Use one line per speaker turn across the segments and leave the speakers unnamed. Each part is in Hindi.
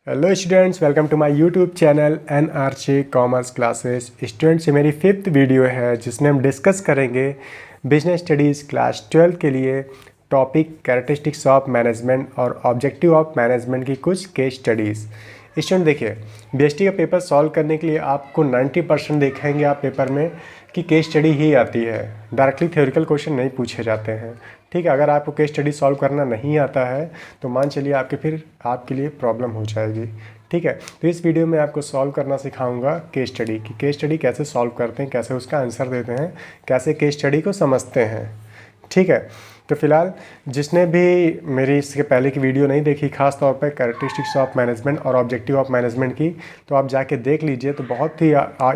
Hello students, welcome to my YouTube channel NRJ commerce classes. Students, ये मेरी 5th वीडियो है जिसमें हम डिस्कस करेंगे बिजनेस स्टडीज़ क्लास 12 के लिए टॉपिक कैरेक्टरिस्टिक्स ऑफ मैनेजमेंट और ऑब्जेक्टिव ऑफ मैनेजमेंट की कुछ केस स्टडीज़। स्टूडेंट देखिए, BST का पेपर सॉल्व करने के लिए आपको 90% देखेंगे आप पेपर में कि केस स्टडी ही आती है, डायरेक्टली थ्योरिकल क्वेश्चन नहीं पूछे जाते हैं। ठीक है, अगर आपको केस स्टडी सॉल्व करना नहीं आता है तो मान चलिए आपके लिए प्रॉब्लम हो जाएगी। ठीक है, तो इस वीडियो में आपको सॉल्व करना सिखाऊंगा केस स्टडी कि केस स्टडी कैसे सॉल्व करते हैं, कैसे उसका आंसर देते हैं, कैसे केस स्टडी को समझते हैं। ठीक है, तो फिलहाल जिसने भी मेरी इसके पहले की वीडियो नहीं देखी, खास तौर पर कैरेक्टरिस्टिक्स ऑफ मैनेजमेंट और ऑब्जेक्टिव ऑफ मैनेजमेंट की, तो आप जाके देख लीजिए। तो बहुत ही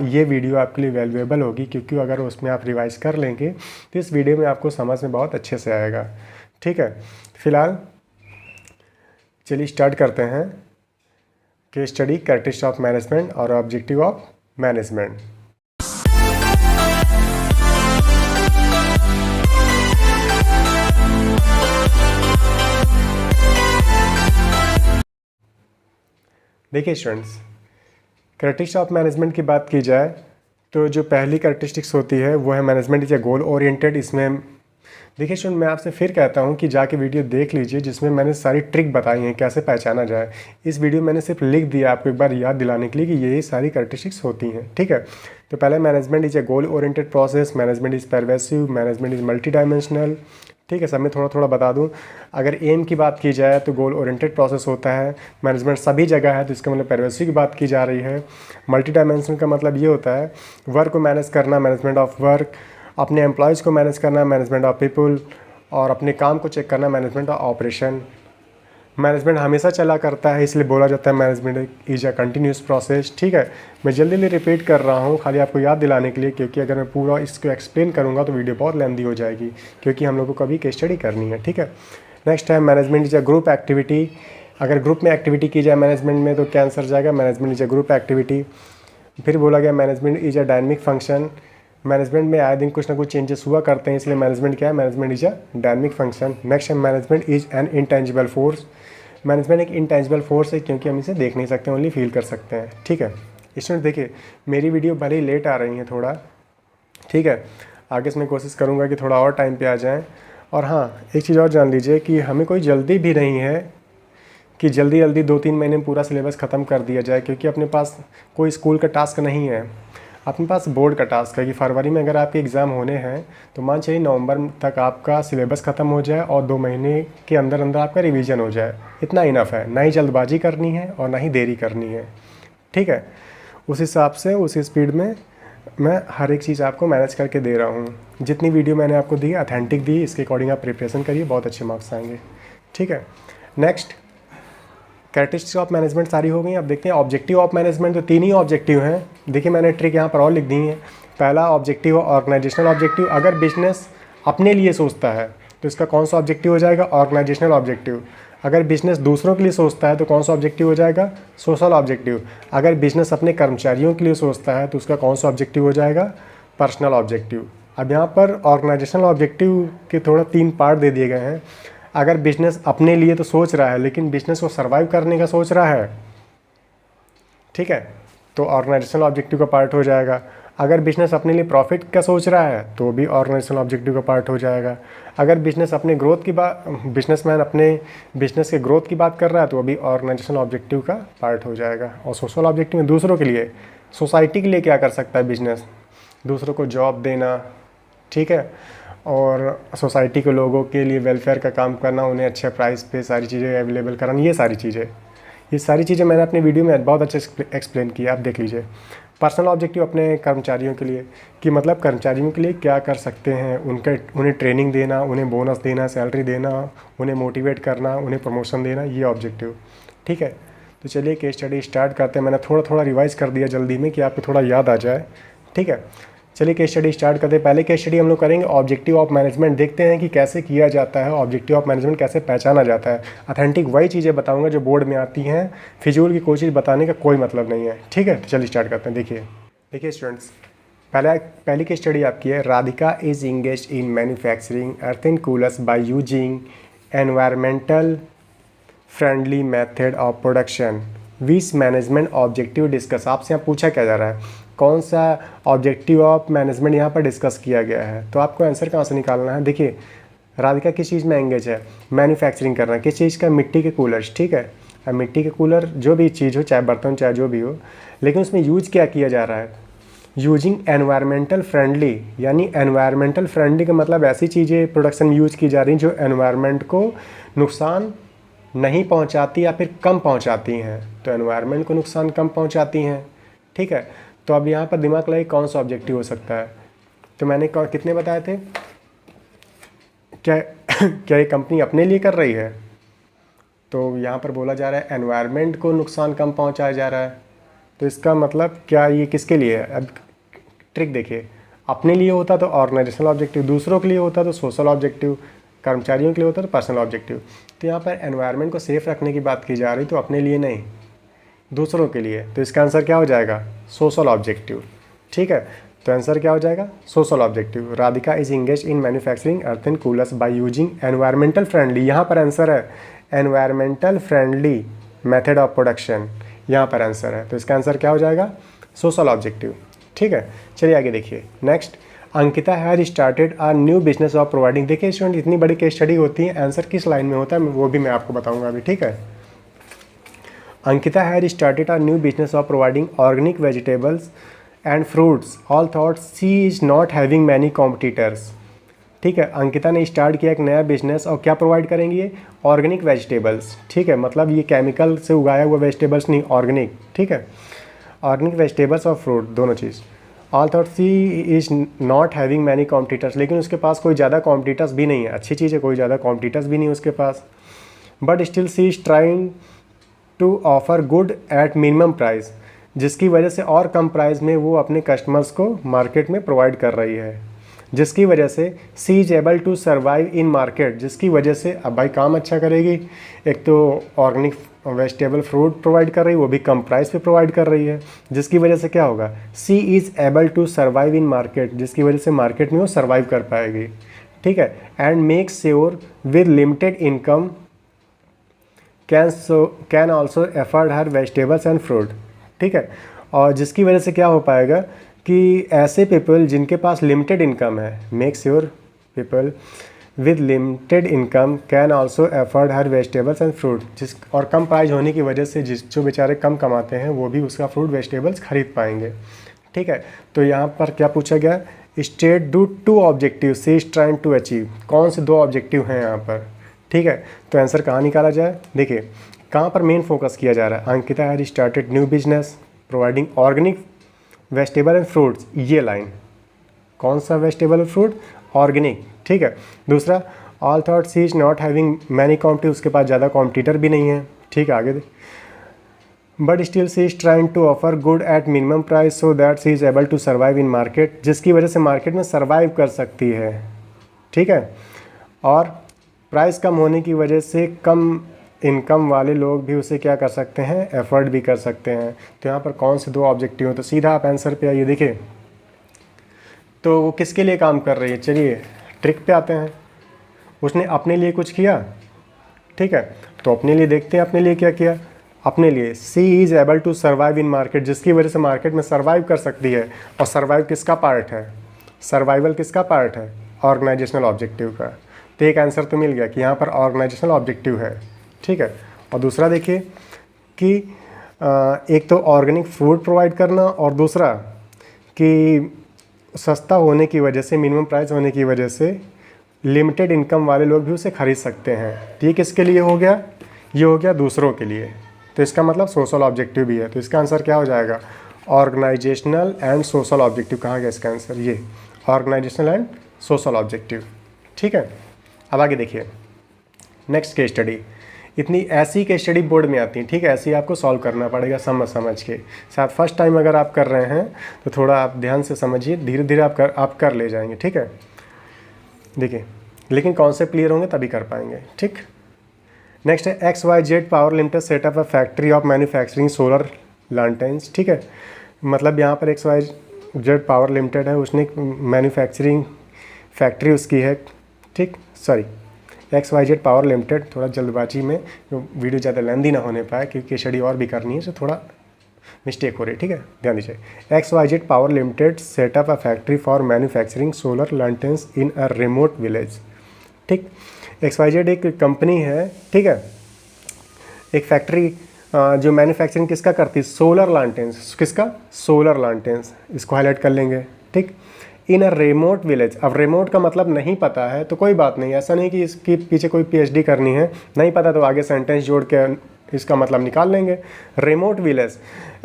ये वीडियो आपके लिए वैल्यूएबल होगी, क्योंकि अगर उसमें आप रिवाइज कर लेंगे तो इस वीडियो में आपको समझ में बहुत अच्छे से आएगा। ठीक है, फिलहाल चलिए स्टार्ट करते हैं case study characteristics of management और ऑब्जेक्टिव ऑफ मैनेजमेंट। देखिए स्टूडेंट्स, कैरेक्टरिस्टिक्स ऑफ मैनेजमेंट की बात की जाए तो जो पहली कैरेक्टरिस्टिक्स होती है वो है management is a goal oriented. इसमें देखिए स्टूडेंट, मैं आपसे फिर कहता हूँ कि जाके वीडियो देख लीजिए, जिसमें मैंने सारी ट्रिक बताई हैं कैसे पहचाना जाए। इस वीडियो मैंने सिर्फ लिख दिया आपको एक बार याद दिलाने के लिए कि यही सारी कैरेक्टरिस्टिक्स होती हैं। ठीक है, तो पहले management is a goal oriented process, management is pervasive, management is multi dimensional. ठीक है, सब में थोड़ा थोड़ा बता दूं। अगर एम की बात की जाए तो गोल ओरिएंटेड प्रोसेस होता है, मैनेजमेंट सभी जगह है तो इसका मतलब परवेसिव की बात की जा रही है। मल्टी डायमेंशनल का मतलब ये होता है वर्क को मैनेज करना, मैनेजमेंट ऑफ वर्क, अपने एम्प्लॉयज़ को मैनेज करना, मैनेजमेंट ऑफ पीपल, और अपने काम को चेक करना, मैनेजमेंट ऑफ ऑपरेशन। मैनेजमेंट हमेशा चला करता है, इसलिए बोला जाता है management is a continuous process. ठीक है, मैं जल्दी रिपीट कर रहा हूँ खाली आपको याद दिलाने के लिए, क्योंकि अगर मैं पूरा इसको एक्सप्लेन करूँगा तो वीडियो बहुत लेंदी हो जाएगी, क्योंकि हम लोगों को कभी केस स्टडी करनी है। ठीक है, नेक्स्ट है management is a group activity. अगर ग्रुप में एक्टिविटी की जाए मैनेजमेंट में तो क्या आंसर जाएगा? Management is a group activity. फिर बोला गया management is a dynamic function. Management में आए दिन कुछ ना कुछ चेंजेस हुआ करते हैं, इसलिए मैनेजमेंट क्या है? Management is a dynamic function. Next है management is an intangible force. Management एक इंटेंजिबल फोर्स है, क्योंकि हम इसे देख नहीं सकते, ओनली फील कर सकते हैं। ठीक है स्टूडेंट, देखिए मेरी वीडियो भले ही लेट आ रही है थोड़ा, ठीक है, आगे से मैं कोशिश करूँगा कि थोड़ा और टाइम पे आ जाएँ। और हाँ, एक चीज़ और जान लीजिए कि हमें कोई जल्दी भी नहीं है कि जल्दी जल्दी 2-3 महीने में पूरा सिलेबस ख़त्म कर दिया जाए, क्योंकि अपने पास कोई स्कूल का टास्क नहीं है, अपने पास बोर्ड का टास्क है कि फरवरी में अगर आपके एग्ज़ाम होने हैं तो मान चलिए नवंबर तक आपका सिलेबस ख़त्म हो जाए और 2 महीने के अंदर अंदर आपका रिवीजन हो जाए। इतना इनफ है, ना ही जल्दबाजी करनी है और ना ही देरी करनी है। ठीक है, उस हिसाब से उस स्पीड में मैं हर एक चीज़ आपको मैनेज करके दे रहा हूँ। जितनी वीडियो मैंने आपको दी अथेंटिक दी, इसके अकॉर्डिंग आप प्रिपरेशन करिए, बहुत अच्छे मार्क्स आएंगे। ठीक है, नेक्स्ट कैरेक्टरिस्टिक्स ऑफ मैनेजमेंट सारी हो गई। अब देखते हैं ऑब्जेक्टिव ऑफ मैनेजमेंट। तो 3 ही ऑब्जेक्टिव हैं। देखिए मैंने ट्रिक यहाँ पर और लिख दी है। पहला ऑब्जेक्टिव ऑर्गेनाइजेशनल ऑब्जेक्टिव। अगर बिजनेस अपने लिए सोचता है तो इसका कौन सा ऑब्जेक्टिव हो जाएगा? Organisational objective. अगर बिजनेस दूसरों के लिए सोचता है तो कौन सा ऑब्जेक्टिव हो जाएगा? Social objective. अगर बिजनेस अपने कर्मचारियों के लिए सोचता है तो उसका कौन सा ऑब्जेक्टिव हो जाएगा? Personal objective. अब यहाँ पर ऑर्गेनाइजेशनल ऑब्जेक्टिव के थोड़ा 3 पार्ट दे दिए गए हैं। अगर बिजनेस अपने लिए तो सोच रहा है, लेकिन बिजनेस को सर्वाइव करने का सोच रहा है, ठीक है, तो ऑर्गेनाइजेशनल ऑब्जेक्टिव का पार्ट हो जाएगा। अगर बिजनेस अपने लिए प्रॉफिट का सोच रहा है तो भी ऑर्गेनाइजेशनल ऑब्जेक्टिव का पार्ट हो जाएगा। अगर बिजनेस अपने ग्रोथ की बात, बिजनेसमैन अपने बिजनेस के ग्रोथ की बात कर रहा है तो भी ऑर्गेनाइजेशनल ऑब्जेक्टिव का पार्ट हो जाएगा। और सोशल ऑब्जेक्टिव में दूसरों के लिए, सोसाइटी के लिए क्या कर सकता है बिजनेस? दूसरों को जॉब देना, ठीक है, और सोसाइटी के लोगों के लिए वेलफेयर का काम करना, उन्हें अच्छे प्राइस पे सारी चीज़ें अवेलेबल कराना। ये सारी चीज़ें मैंने अपनी वीडियो में बहुत अच्छे एक्सप्लेन किया, आप देख लीजिए। पर्सनल ऑब्जेक्टिव अपने कर्मचारियों के लिए कि मतलब कर्मचारियों के लिए क्या कर सकते हैं, उन्हें ट्रेनिंग देना, उन्हें बोनस देना, सैलरी देना, उन्हें मोटिवेट करना, उन्हें प्रमोशन देना, ये ऑब्जेक्टिव। ठीक है, तो चलिए केस स्टडी स्टार्ट करते हैं। मैंने थोड़ा थोड़ा रिवाइज़ कर दिया जल्दी में कि आपको थोड़ा याद आ जाए। ठीक है, चलिए केस स्टडी स्टार्ट करते हैं। पहले केस स्टडी हम लोग करेंगे ऑब्जेक्टिव ऑफ मैनेजमेंट। देखते हैं कि कैसे किया जाता है, ऑब्जेक्टिव ऑफ मैनेजमेंट कैसे पहचाना जाता है। अथेंटिक वही चीज़ें बताऊंगा जो बोर्ड में आती हैं, फिजूल की कोई चीज़ बताने का कोई मतलब नहीं है। ठीक है, तो चलिए स्टार्ट करते हैं। देखिए स्टूडेंट्स, पहली केस स्टडी आपकी है। Radhika is engage in manufacturing earthen coolers by using environmental friendly method of production. Which management objective discuss, आपसे यहाँ पूछा क्या जा रहा है, कौन सा ऑब्जेक्टिव ऑफ मैनेजमेंट यहाँ पर डिस्कस किया गया है। तो आपको आंसर कहाँ से निकालना है। देखिए राधिका किस चीज़ में एंगेज है, मैन्युफैक्चरिंग कर रहा है, किस चीज़ का, मिट्टी के कूलर्स, ठीक है। अब मिट्टी के कूलर जो भी चीज़ हो, चाहे बर्तन चाहे जो भी हो, लेकिन उसमें यूज क्या किया जा रहा है, यूजिंग एनवायरमेंटल फ्रेंडली, यानी एनवायरमेंटल फ्रेंडली का मतलब ऐसी चीज़ें प्रोडक्शन में यूज की जा रही हैं जो एनवायरमेंट को नुकसान नहीं पहुंचाती या फिर कम पहुंचाती हैं। तो एनवायरमेंट को नुकसान कम पहुंचाती हैं, ठीक है। तो अब यहाँ पर दिमाग लगाइए कौन सा ऑब्जेक्टिव हो सकता है। तो मैंने कितने बताए थे, क्या क्या ये कंपनी अपने लिए कर रही है, तो यहाँ पर बोला जा रहा है एनवायरनमेंट को नुकसान कम पहुँचाया जा रहा है। तो इसका मतलब क्या ये किसके लिए है। अब ट्रिक देखिए, अपने लिए होता तो ऑर्गेनाइजेशनल ऑब्जेक्टिव, दूसरों के लिए होता तो सोशल ऑब्जेक्टिव, कर्मचारियों के लिए होता तो पर्सनल ऑब्जेक्टिव। तो यहाँ पर एनवायरनमेंट को सेफ रखने की बात की जा रही, तो अपने लिए नहीं, दूसरों के लिए। तो इसका आंसर क्या हो जाएगा, सोशल ऑब्जेक्टिव, ठीक है। तो आंसर क्या हो जाएगा, social objective. Radhika is engage in manufacturing earthen coolers by using environmental friendly, यहाँ पर आंसर है environmental friendly method of production, यहाँ पर आंसर है। तो इसका आंसर क्या हो जाएगा, सोशल ऑब्जेक्टिव, ठीक है। चलिए आगे देखिए next, Ankita has started a new business of providing. देखिए स्टूडेंट इतनी बड़ी केस स्टडी होती है, आंसर किस लाइन में होता है वो भी मैं आपको बताऊंगा अभी, ठीक है। Ankita has started a new business of providing organic vegetables and fruits, although she is not having many competitors, ठीक है। अंकिता ने स्टार्ट किया एक नया बिजनेस, और क्या प्रोवाइड करेंगी ये, ऑर्गेनिक वेजिटेबल्स, ठीक है। मतलब ये केमिकल से उगाया हुआ वेजिटेबल्स नहीं, ऑर्गेनिक, ठीक है। ऑर्गेनिक वेजिटेबल्स और फ्रूट दोनों चीज़। All thought she is not having many competitors, लेकिन उसके पास कोई ज़्यादा कॉम्पिटिटर्स भी नहीं है, अच्छी चीज़ है, कोई ज़्यादा कॉम्पिटिटर्स भी नहीं है उसके पास। But still she is trying to offer good at minimum price, जिसकी वजह से और कम प्राइस में वो अपने कस्टमर्स को मार्केट में प्रोवाइड कर रही है, जिसकी वजह से she is able to survive in market, जिसकी वजह से अब भाई काम अच्छा करेगी। एक तो ऑर्गेनिक वेजिटेबल फ्रूट प्रोवाइड कर रही है, वो भी कम प्राइस पे प्रोवाइड कर रही है, जिसकी वजह से क्या होगा, she is able to survive in market, जिसकी वजह से मार्केट में वो सर्वाइव कर पाएगी, ठीक है। And make sure with limited income can also afford her vegetables and fruit, ठीक है। और जिसकी वजह से क्या हो पाएगा कि ऐसे पीपल जिनके पास लिमिटेड इनकम है, make sure people with limited income can also afford her vegetables and fruit, जिस और कम प्राइस होने की वजह से जो बेचारे कम कमाते हैं वो भी उसका फ्रूट वेजिटेबल्स खरीद पाएंगे, ठीक है। तो यहाँ पर क्या पूछा गया, state the two objective she is trying to achieve, कौन से दो ऑब्जेक्टिव हैं यहाँ पर, ठीक है। तो आंसर कहाँ निकाला जाए, देखिए कहाँ पर मेन फोकस किया जा रहा है, Ankita has started new business providing organic vegetable and fruits, ये लाइन, कौन सा वेजिटेबल और फ्रूट, ऑर्गेनिक, ठीक है। दूसरा, all thought she is not having many competitor, उसके पास ज़्यादा कॉम्पिटिटर भी नहीं है, ठीक है। आगे but still she is trying to offer good at minimum price so that she is able to survive in market, जिसकी वजह से मार्केट में सर्वाइव कर सकती है, ठीक है। और प्राइस कम होने की वजह से कम इनकम वाले लोग भी उसे क्या कर सकते हैं, एफर्ट भी कर सकते हैं। तो यहाँ पर कौन से दो ऑब्जेक्टिव हो, तो सीधा आप आंसर पे आइए। देखिए तो वो किसके लिए काम कर रही है, चलिए ट्रिक पे आते हैं। उसने अपने लिए कुछ किया, ठीक है। तो अपने लिए देखते हैं अपने लिए क्या किया, अपने लिए she is able to survive in market, जिसकी वजह से मार्केट में सर्वाइव कर सकती है। और सर्वाइव किसका पार्ट है, सर्वाइवल किसका पार्ट है, ऑर्गेनाइजेशनल ऑब्जेक्टिव का। तो एक आंसर तो मिल गया कि यहाँ पर ऑर्गेनाइजेशनल ऑब्जेक्टिव है, ठीक है। और दूसरा देखिए कि एक तो ऑर्गेनिक फूड प्रोवाइड करना, और दूसरा कि सस्ता होने की वजह से, मिनिमम प्राइस होने की वजह से लिमिटेड इनकम वाले लोग भी उसे खरीद सकते हैं। तो ये किसके लिए हो गया, ये हो गया दूसरों के लिए। तो इसका मतलब सोशल ऑब्जेक्टिव भी है। तो इसका आंसर क्या हो जाएगा, ऑर्गेनाइजेशनल एंड सोशल ऑब्जेक्टिव। कहाँ गया इसका आंसर, ये ऑर्गेनाइजेशनल एंड सोशल ऑब्जेक्टिव, ठीक है। अब आगे देखिए नेक्स्ट केस स्टडी, इतनी ऐसी केस स्टडी बोर्ड में आती है, ठीक है। ऐसी आपको सॉल्व करना पड़ेगा समझ के साथ। फर्स्ट टाइम अगर आप कर रहे हैं तो थोड़ा आप ध्यान से समझिए, धीरे धीरे आप कर ले जाएंगे, ठीक है। देखिए लेकिन कॉन्सेप्ट क्लियर होंगे तभी कर पाएंगे, ठीक। नेक्स्ट है XYZ power limited setup a factory of manufacturing solar lanterns, ठीक है। मतलब यहाँ पर XYZ पावर लिमिटेड है, उसने मैन्युफैक्चरिंग फैक्ट्री उसकी है, ठीक, सॉरी XYZ पावर लिमिटेड, थोड़ा जल्दबाजी में जो वीडियो ज़्यादा लेंदी ना होने पाए क्योंकि केस स्टडी और भी करनी है, तो थोड़ा मिस्टेक हो रही है, ठीक है, ध्यान दीजिए। XYZ power limited setup a factory for manufacturing solar lanterns in a remote village. ठीक, XYZ एक कंपनी है, ठीक है, एक फैक्ट्री जो मैन्युफैक्चरिंग किसका करती है, सोलर लैंटर्न्स, किसका, सोलर लैंटर्न्स, इसको हाईलाइट कर लेंगे। ठीक, इन अ रिमोट विलेज। अब रिमोट का मतलब नहीं पता है तो कोई बात नहीं, ऐसा नहीं कि इसके पीछे कोई PhD करनी है, नहीं पता तो आगे सेंटेंस जोड़ के इसका मतलब निकाल लेंगे। Remote village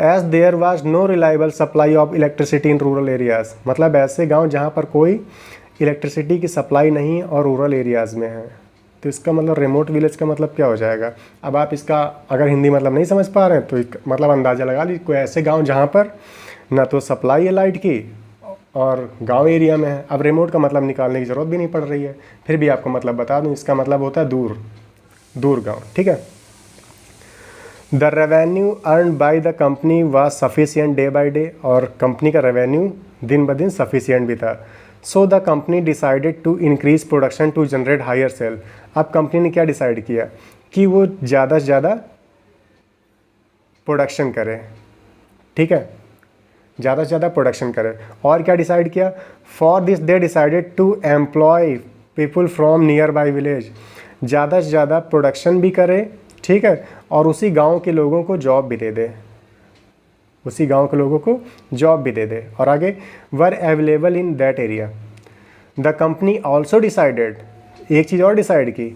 as there was no reliable supply of electricity in rural areas, मतलब ऐसे गांव जहां पर कोई इलेक्ट्रिसिटी की सप्लाई नहीं और रूरल एरियाज़ में है, तो इसका मतलब रिमोट विलेज का मतलब क्या हो जाएगा। अब आप इसका अगर हिंदी मतलब नहीं समझ पा रहे हैं तो एक मतलब अंदाज़ा लगा लीजिए, कोई ऐसे गाँव जहाँ पर ना तो सप्लाई है लाइट की और गांव एरिया में है। अब रिमोट का मतलब निकालने की ज़रूरत भी नहीं पड़ रही है, फिर भी आपको मतलब बता दूं, इसका मतलब होता है दूर, दूर गांव, ठीक है। The revenue earn by the company was sufficient day by day, और कंपनी का रेवेन्यू दिन ब दिन सफिशिएंट भी था। So the company decided to increase production to generate higher sale. अब कंपनी ने क्या डिसाइड किया कि वो ज़्यादा से ज़्यादा प्रोडक्शन करे, ठीक है, ज़्यादा से ज़्यादा प्रोडक्शन करे। और क्या डिसाइड किया, for this they decided to employ people from nearby village, ज़्यादा से ज़्यादा प्रोडक्शन भी करे, ठीक है, और उसी गांव के लोगों को जॉब भी दे दे, उसी गांव के लोगों को जॉब भी दे दे। और आगे, were available in that area. The company also decided, एक चीज़ और डिसाइड की,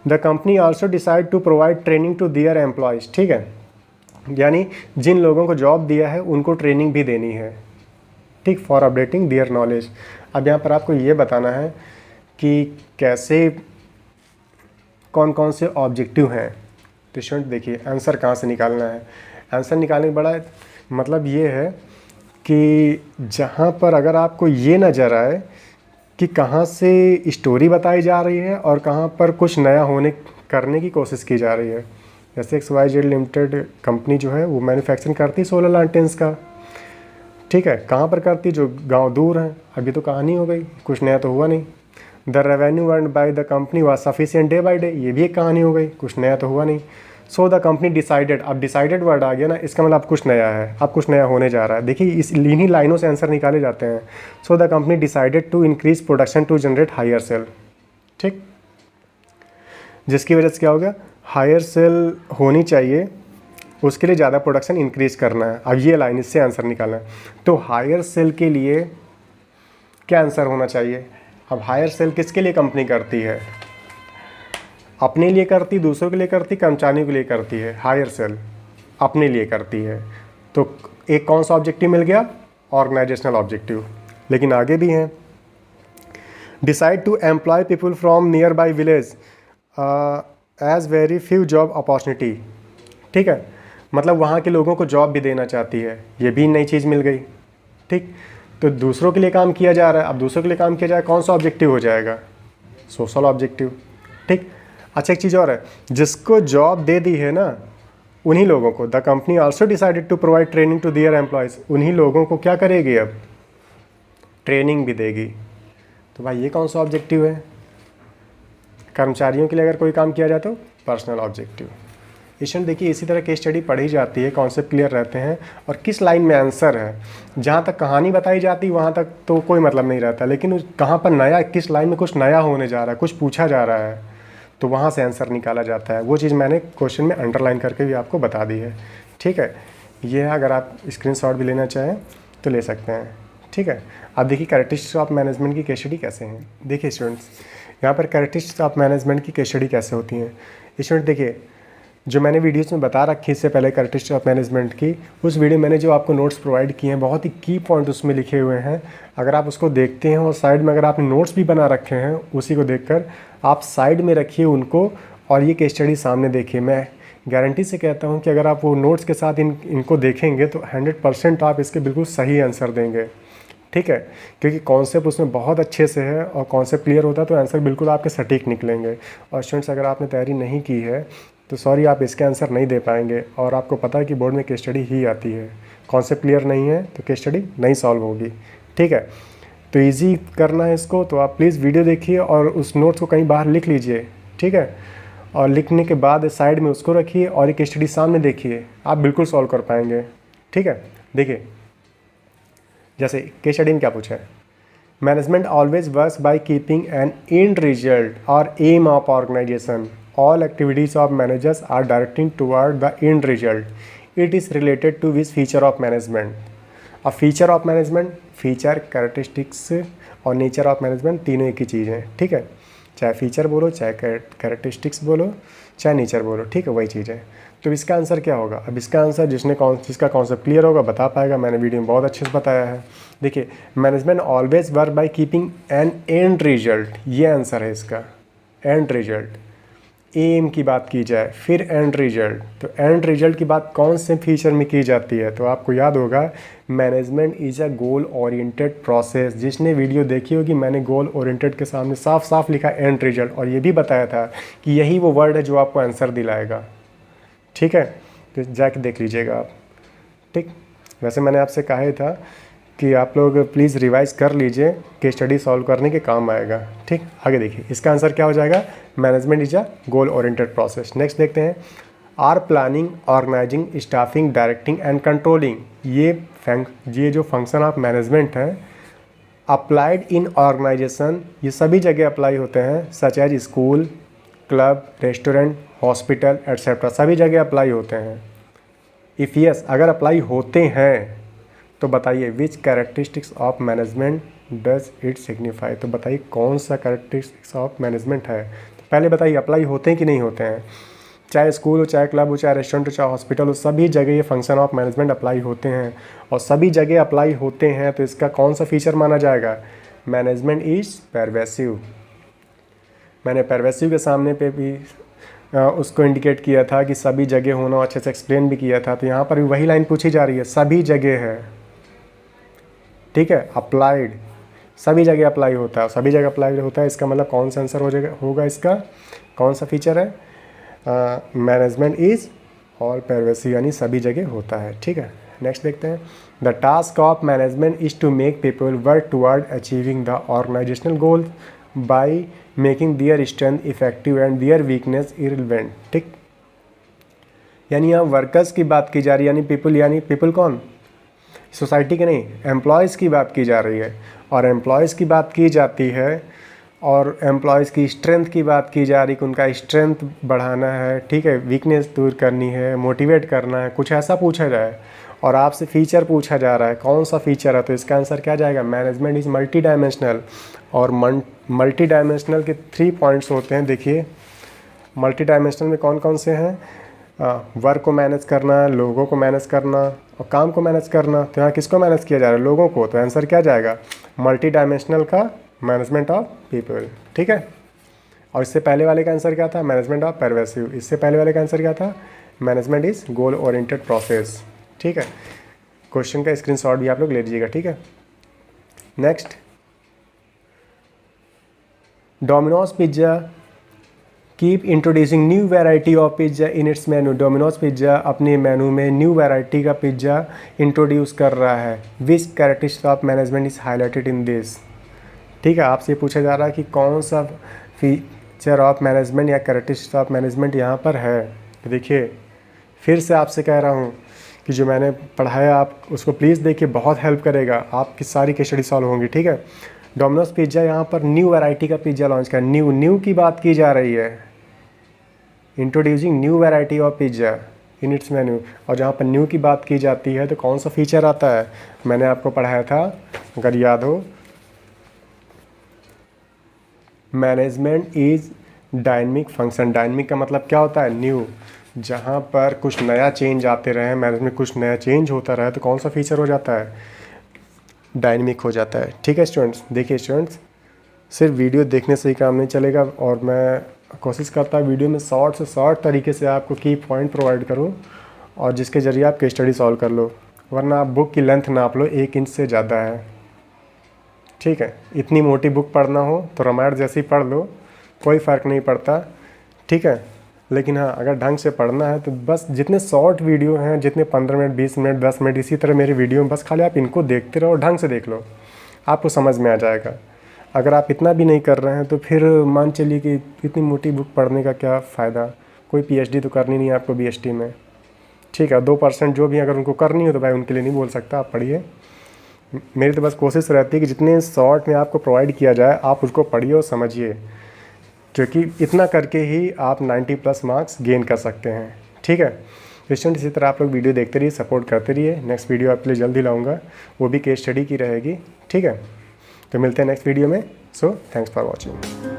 the company also decide to provide training to their employees, ठीक है, यानी जिन लोगों को जॉब दिया है उनको ट्रेनिंग भी देनी है, ठीक, फॉर अपडेटिंग दियर नॉलेज। अब यहाँ पर आपको ये बताना है कि कैसे कौन कौन से ऑब्जेक्टिव हैं। तो स्टूडेंट देखिए, आंसर कहाँ से निकालना है। आंसर निकालने बड़ा मतलब ये है कि जहाँ पर अगर आपको ये नज़र आए कि कहाँ से स्टोरी बताई जा रही है और कहाँ पर कुछ नया करने की कोशिश की जा रही है। जैसे XYZ लिमिटेड कंपनी जो है वो मैन्युफैक्चरिंग करती है सोलर लैंटर्न्स का, ठीक है, कहाँ पर करती, जो गांव दूर हैं। अभी तो कहानी हो गई, कुछ नया तो हुआ नहीं। The revenue earned bye the company was sufficient day by day, ये भी एक कहानी हो गई, कुछ नया तो हुआ नहीं। सो द कंपनी डिसाइडेड, अब डिसाइडेड वर्ड आ गया ना, इसका मतलब अब कुछ नया है, अब कुछ नया होने जा रहा है। देखिए इस इन्हीं लाइनों से आंसर निकाले जाते हैं। So the company decided to increase production to generate higher sale, ठीक, जिसकी वजह से क्या हो गया, हायर सेल होनी चाहिए, उसके लिए ज़्यादा प्रोडक्शन इंक्रीज करना है। अब ये लाइन, इससे आंसर निकालना है। तो हायर सेल के लिए क्या आंसर होना चाहिए। अब हायर सेल किसके लिए कंपनी करती है, अपने लिए करती, दूसरों के लिए करती, कर्मचारियों के लिए करती है। हायर सेल अपने लिए करती है, तो एक कौन सा ऑब्जेक्टिव मिल गया, ऑर्गेनाइजेशनल ऑब्जेक्टिव। लेकिन आगे भी हैं, decide to employ people from nearby village as very few job opportunity, ठीक है, मतलब वहाँ के लोगों को जॉब भी देना चाहती है, ये भी नई चीज़ मिल गई, ठीक। तो दूसरों के लिए काम किया जा रहा है, अब दूसरों के लिए काम किया जाए, कौन सा ऑब्जेक्टिव हो जाएगा, सोशल ऑब्जेक्टिव, ठीक। अच्छा एक चीज़ और है, जिसको जॉब दे दी है ना उन्हीं लोगों को, the company also decided to provide training to their employees, उन्हीं लोगों को क्या करेगी, अब ट्रेनिंग भी देगी। तो भाई ये कौन सा ऑब्जेक्टिव है, कर्मचारियों के लिए अगर कोई काम किया जाए तो पर्सनल ऑब्जेक्टिव। स्टूडेंट देखिए इसी तरह केस स्टडी पढ़ी जाती है, कॉन्सेप्ट क्लियर रहते हैं और किस लाइन में आंसर है। जहाँ तक कहानी बताई जाती है वहाँ तक तो कोई मतलब नहीं रहता, लेकिन कहाँ पर नया, किस लाइन में कुछ नया होने जा रहा है, कुछ पूछा जा रहा है, तो वहाँ से आंसर निकाला जाता है। वो चीज़ मैंने क्वेश्चन में अंडरलाइन करके भी आपको बता दी है, ठीक है। ये है, अगर आप स्क्रीनशॉट भी लेना चाहें तो ले सकते हैं, ठीक है। अब देखिए कैरेक्टरिस्टिक्स ऑफ मैनेजमेंट की केस स्टडी कैसे हैं। देखिए स्टूडेंट्स, यहाँ पर कैरेक्टरिस्टिक्स ऑफ मैनेजमेंट की केस स्टडी कैसे होती हैं। स्टूडेंट देखिए, जो मैंने वीडियोस में बता रखी इससे पहले कैरेक्टरिस्टिक्स ऑफ मैनेजमेंट की, उस वीडियो मैंने जो आपको नोट्स प्रोवाइड किए हैं, बहुत ही की पॉइंट उसमें लिखे हुए हैं। अगर आप उसको देखते हैं और साइड में अगर आपने नोट्स भी बना रखे हैं, उसी को देखकर आप साइड में रखिए उनको और ये केस स्टडी सामने देखिए। मैं गारंटी से कहता हूँ कि अगर आप वो नोट्स के साथ इनको देखेंगे तो 100% आप इसके बिल्कुल सही आंसर देंगे, ठीक है, क्योंकि कॉन्सेप्ट उसमें बहुत अच्छे से है और कॉन्सेप्ट क्लियर होता है तो आंसर बिल्कुल आपके सटीक निकलेंगे। और स्टूडेंट्स अगर आपने तैयारी नहीं की है तो सॉरी, आप इसके आंसर नहीं दे पाएंगे। और आपको पता है कि बोर्ड में केस स्टडी ही आती है, कॉन्सेप्ट क्लियर नहीं है तो केस स्टडी नहीं सॉल्व होगी, ठीक है। तो इजी करना है इसको, तो आप प्लीज़ वीडियो देखिए और उस नोट्स को कहीं बाहर लिख लीजिए, ठीक है। और लिखने के बाद साइड में उसको रखिए और एक स्टडी सामने देखिए, आप बिल्कुल सॉल्व कर पाएंगे, ठीक है। देखिए जैसे केस स्टडी में क्या पूछा है, management always works by keeping an end result और aim of organisation, all activities of managers are directing toward the end result, it is related to which feature of management. अब feature of management, feature, characteristics और नेचर ऑफ मैनेजमेंट तीनों एक ही चीज़ हैं, ठीक है। चाहे फीचर बोलो, चाहे कैरेक्टरिस्टिक्स बोलो, चाहे नेचर बोलो, ठीक है, वही चीज़ है। तो इसका आंसर क्या होगा? अब इसका आंसर जिसका कॉन्सेप्ट क्लियर होगा बता पाएगा, मैंने वीडियो में बहुत अच्छे से बताया है। देखिए, management always work by keeping an end result, ये आंसर है इसका, एंड रिजल्ट। एम की बात की जाए फिर एंड रिजल्ट, तो एंड रिजल्ट की बात कौन से फीचर में की जाती है? तो आपको याद होगा, management is a goal oriented process. जिसने वीडियो देखी होगी, मैंने गोल ओरिएंटेड के सामने साफ साफ लिखा एंड रिजल्ट, और ये भी बताया था कि यही वो वर्ड है जो आपको आंसर दिलाएगा, ठीक है। तो जाके देख लीजिएगा आप, ठीक। वैसे मैंने आपसे कहा ही था कि आप लोग प्लीज़ रिवाइज कर लीजिए, केस स्टडी सॉल्व करने के काम आएगा, ठीक। आगे देखिए, इसका आंसर क्या हो जाएगा? Management is a goal oriented process. Next देखते हैं, are planning, organizing, staffing, directing and controlling, ये जो फंक्शन ऑफ मैनेजमेंट है अप्लाइड इन ऑर्गेनाइजेशन, ये सभी जगह अप्लाई होते हैं, such as school, club, restaurant, hospital etcetera, सभी जगह अप्लाई होते हैं। इफ़ यस, अगर अप्लाई होते हैं तो बताइए which characteristics of management does it signify, तो बताइए कौन सा कैरेक्टरिस्टिक्स ऑफ मैनेजमेंट है। तो पहले बताइए अप्लाई होते हैं कि नहीं होते हैं। चाहे स्कूल हो, चाहे क्लब हो, चाहे रेस्टोरेंट हो, चाहे हॉस्पिटल हो, सभी जगह ये फंक्शन ऑफ मैनेजमेंट अप्लाई होते हैं, और सभी जगह अप्लाई होते हैं तो इसका कौन सा फीचर माना जाएगा? Management is pervasive. मैंने परवेसिव के सामने पे भी उसको इंडिकेट किया था कि सभी जगह होना, अच्छे से एक्सप्लेन भी किया था। तो यहाँ पर भी वही लाइन पूछी जा रही है, सभी जगह है, ठीक है। अप्लाइड, सभी जगह अप्लाई होता है, सभी जगह अप्लाई होता है, इसका मतलब कौन सा आंसर हो जाएगा, होगा इसका? कौन सा फीचर है? मैनेजमेंट इज ऑल परवेसिव, यानी सभी जगह होता है, ठीक है। नेक्स्ट देखते हैं, the task of management is to make people work toward achieving the organizational goal by making their strength effective and their weakness irrelevant, ठीक। यानी यहाँ वर्कर्स की बात की जा रही है, यानी पीपल कौन? सोसाइटी के नहीं, एम्प्लॉयज़ की बात की जा रही है। और एम्प्लॉयज़ की बात की जाती है और एम्प्लॉयज़ की स्ट्रेंथ की बात की जा रही है कि उनका स्ट्रेंथ बढ़ाना है, ठीक है, वीकनेस दूर करनी है, मोटिवेट करना है, कुछ ऐसा पूछा जाए। और आपसे फीचर पूछा जा रहा है, कौन सा फीचर है? तो इसका आंसर क्या जाएगा? Management is multi dimensional. और मल्टी डायमेंशनल के 3 पॉइंट्स होते हैं। देखिए, मल्टी डायमेंशनल में कौन कौन से हैं? वर्क को मैनेज करना, लोगों को मैनेज करना और काम को मैनेज करना। तो यहाँ किसको मैनेज किया जा रहा है? लोगों को। तो आंसर क्या जाएगा? मल्टी डायमेंशनल का मैनेजमेंट ऑफ पीपल, ठीक है। और इससे पहले वाले का आंसर क्या था? Management of pervasive. इससे पहले वाले का आंसर क्या था? Management is goal oriented process, ठीक है। क्वेश्चन का स्क्रीनशॉट भी आप लोग ले लीजिएगा, ठीक है। Next, Domino's pizza keep introducing new variety of pizza in its menu. Domino's pizza अपने मेनू में न्यू वैरायटी का पिज्ज़ा इंट्रोड्यूस कर रहा है। Which characteristics of management is highlighted in this, ठीक है। आपसे पूछा जा रहा है कि कौन सा फीचर ऑफ मैनेजमेंट या कैरेक्टरिस्टिक्स ऑफ मैनेजमेंट यहाँ पर है। तो देखिए, फिर से आपसे कह रहा हूँ कि जो मैंने पढ़ाया आप उसको प्लीज़ देखिए, बहुत हेल्प करेगा, आपकी सारी केस स्टडी सॉल्व होंगी, ठीक है। डोमिनोज पिज्ज़ा यहाँ पर न्यू वैरायटी का पिज्ज़ा लॉन्च कर, न्यू की बात की जा रही है, introducing new variety of pizza in it's menu. और जहाँ पर न्यू की बात की जाती है तो कौन सा फीचर आता है? मैंने आपको पढ़ाया था, अगर याद हो, management is dynamic function. Dynamic का मतलब क्या होता है? न्यू। जहाँ पर कुछ नया चेंज आते रहे, मैनेजमेंट कुछ नया चेंज होता रहे, तो कौन सा फीचर हो जाता है? डायनेमिक हो जाता है, ठीक है स्टूडेंट्स। देखिए स्टूडेंट्स, सिर्फ वीडियो देखने से ही काम नहीं चलेगा, और मैं कोशिश करता हूँ वीडियो में शॉर्ट से शॉर्ट तरीके से आपको की पॉइंट प्रोवाइड करूँ, और जिसके ज़रिए आप केस स्टडी सॉल्व कर लो। वरना आप बुक की लेंथ नाप लो, 1 इंच से ज़्यादा है, ठीक है। इतनी मोटी बुक पढ़ना हो तो रामायण जैसी पढ़ लो, कोई फ़र्क नहीं पड़ता, ठीक है। लेकिन हाँ, अगर ढंग से पढ़ना है तो बस जितने शॉर्ट वीडियो हैं, जितने 15 मिनट, 20 मिनट, 10 मिनट, इसी तरह मेरे वीडियो में बस खाली आप इनको देखते रहो, ढंग से देख लो, आपको समझ में आ जाएगा। अगर आप इतना भी नहीं कर रहे हैं तो फिर मान चलिए कि इतनी मोटी बुक पढ़ने का क्या फ़ायदा। कोई पीएचडी तो करनी नहीं है आपको बीएसटी में, ठीक है। 2% जो भी अगर उनको करनी हो तो भाई उनके लिए नहीं बोल सकता, आप पढ़िए। मेरी तो बस कोशिश रहती है कि जितने शॉर्ट में आपको प्रोवाइड किया जाए आप उसको पढ़िए और समझिए, क्योंकि इतना करके ही आप 90+ मार्क्स गेन कर सकते हैं, ठीक है। स्टूडेंट इसी तरह आप लोग वीडियो देखते रहिए, सपोर्ट करते रहिए। नेक्स्ट वीडियो आपके लिए जल्दी लाऊंगा, वो भी केस स्टडी की रहेगी, ठीक है। तो मिलते हैं नेक्स्ट वीडियो में। So thanks for watching.